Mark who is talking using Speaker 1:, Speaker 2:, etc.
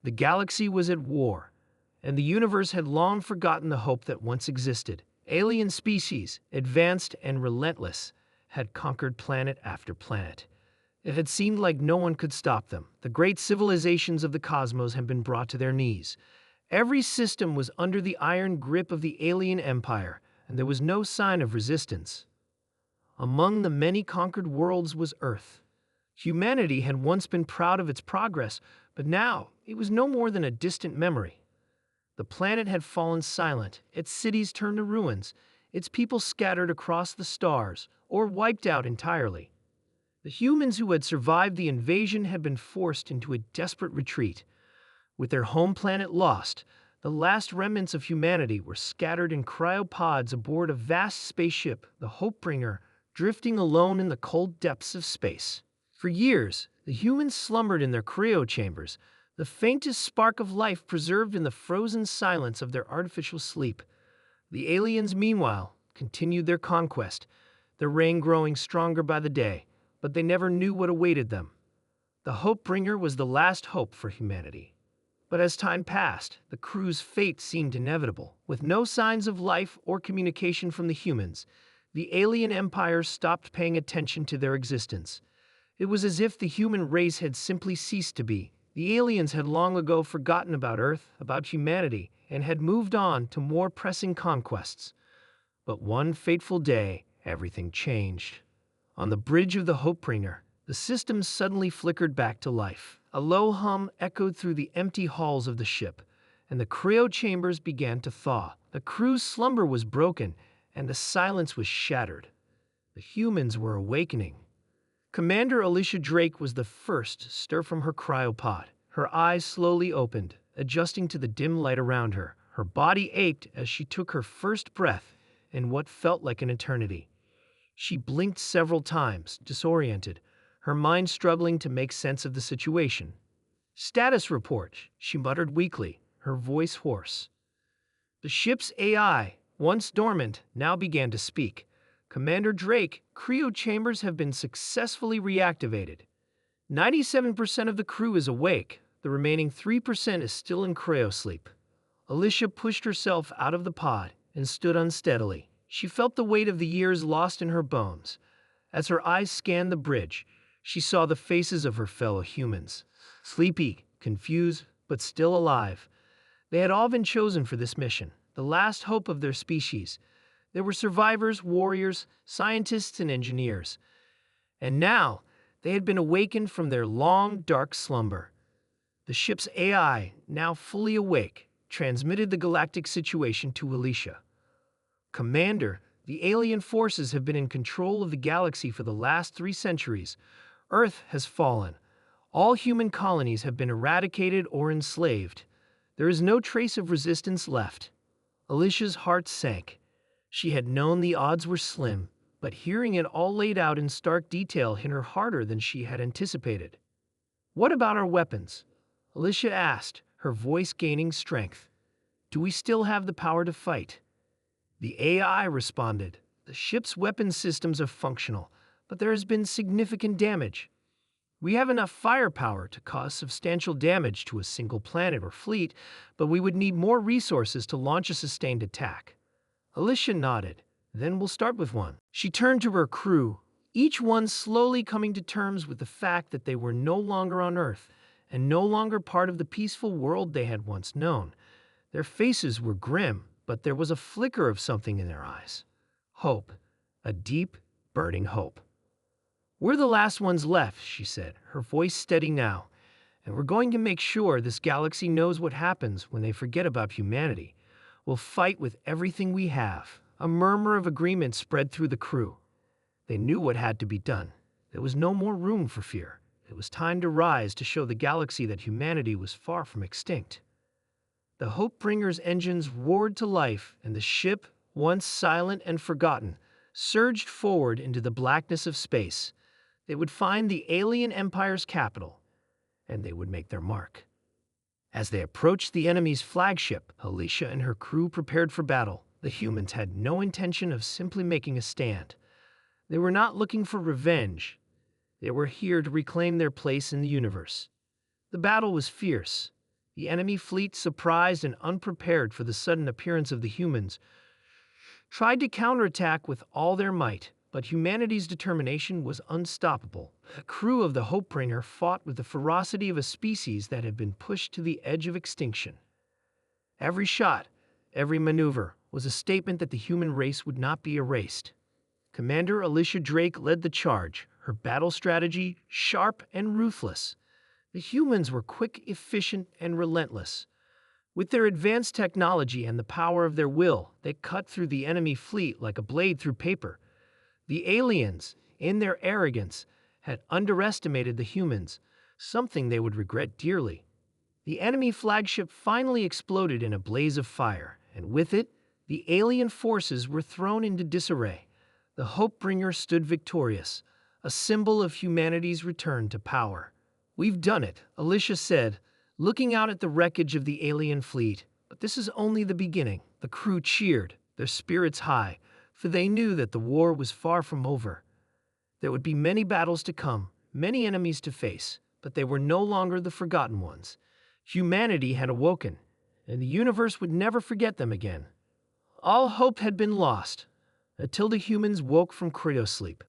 Speaker 1: The galaxy was at war, and the universe had long forgotten the hope that once existed. Alien species, advanced and relentless, had conquered planet after planet. It had seemed like no one could stop them. The great civilizations of the cosmos had been brought to their knees. Every system was under the iron grip of the alien empire, and there was no sign of resistance. Among the many conquered worlds was Earth. Humanity had once been proud of its progress, but now it was no more than a distant memory. The planet had fallen silent, its cities turned to ruins, its people scattered across the stars, or wiped out entirely. The humans who had survived the invasion had been forced into a desperate retreat. With their home planet lost, the last remnants of humanity were scattered in cryopods aboard a vast spaceship, the Hopebringer, drifting alone in the cold depths of space. For years, the humans slumbered in their cryo chambers, the faintest spark of life preserved in the frozen silence of their artificial sleep. The aliens, meanwhile, continued their conquest, their reign growing stronger by the day, but they never knew what awaited them. The Hopebringer was the last hope for humanity. But as time passed, the crew's fate seemed inevitable. With no signs of life or communication from the humans, the alien empires stopped paying attention to their existence. It was as if the human race had simply ceased to be. The aliens had long ago forgotten about Earth, about humanity, and had moved on to more pressing conquests. But one fateful day, everything changed. On the bridge of the Hopebringer, the system suddenly flickered back to life. A low hum echoed through the empty halls of the ship, and the cryo chambers began to thaw. The crew's slumber was broken, and the silence was shattered. The humans were awakening. Commander Alicia Drake was the first to stir from her cryopod. Her eyes slowly opened, adjusting to the dim light around her. Her body ached as she took her first breath in what felt like an eternity. She blinked several times, disoriented, her mind struggling to make sense of the situation. "Status report," she muttered weakly, her voice hoarse. The ship's AI, once dormant, now began to speak. "Commander Drake, cryo chambers have been successfully reactivated. 97% of the crew is awake. The remaining 3% is still in cryosleep." Alicia pushed herself out of the pod and stood unsteadily. She felt the weight of the years lost in her bones. As her eyes scanned the bridge, she saw the faces of her fellow humans. Sleepy, confused, but still alive. They had all been chosen for this mission, the last hope of their species. There were survivors, warriors, scientists, and engineers. And now, they had been awakened from their long, dark slumber. The ship's AI, now fully awake, transmitted the galactic situation to Alicia. "Commander, the alien forces have been in control of the galaxy for the last 3 centuries. Earth has fallen. All human colonies have been eradicated or enslaved. There is no trace of resistance left." Alicia's heart sank. She had known the odds were slim, but hearing it all laid out in stark detail hit her harder than she had anticipated. "What about our weapons?" Alicia asked, her voice gaining strength. "Do we still have the power to fight?" The AI responded, "The ship's weapon systems are functional, but there has been significant damage. We have enough firepower to cause substantial damage to a single planet or fleet, but we would need more resources to launch a sustained attack." Alicia nodded. "Then we'll start with one." She turned to her crew, each one slowly coming to terms with the fact that they were no longer on Earth and no longer part of the peaceful world they had once known. Their faces were grim, but there was a flicker of something in their eyes. Hope. A deep, burning hope. "We're the last ones left," she said, her voice steady now, "and we're going to make sure this galaxy knows what happens when they forget about humanity. We'll fight with everything we have." A murmur of agreement spread through the crew. They knew what had to be done. There was no more room for fear. It was time to rise to show the galaxy that humanity was far from extinct. The Hopebringer's engines roared to life, and the ship, once silent and forgotten, surged forward into the blackness of space. They would find the alien empire's capital, and they would make their mark. As they approached the enemy's flagship, Alicia and her crew prepared for battle. The humans had no intention of simply making a stand. They were not looking for revenge. They were here to reclaim their place in the universe. The battle was fierce. The enemy fleet, surprised and unprepared for the sudden appearance of the humans, tried to counterattack with all their might, but humanity's determination was unstoppable. The crew of the Hopebringer fought with the ferocity of a species that had been pushed to the edge of extinction. Every shot, every maneuver, was a statement that the human race would not be erased. Commander Alicia Drake led the charge, her battle strategy sharp and ruthless. The humans were quick, efficient, and relentless. With their advanced technology and the power of their will, they cut through the enemy fleet like a blade through paper. The aliens, in their arrogance, had underestimated the humans, something they would regret dearly. The enemy flagship finally exploded in a blaze of fire, and with it, the alien forces were thrown into disarray. The Hopebringer stood victorious, a symbol of humanity's return to power. "We've done it," Alicia said, looking out at the wreckage of the alien fleet. But this is only the beginning. The crew cheered, their spirits high, for they knew that the war was far from over. There would be many battles to come, many enemies to face, but they were no longer the forgotten ones. Humanity had awoken, and the universe would never forget them again. All hope had been lost, until the humans woke from cryosleep.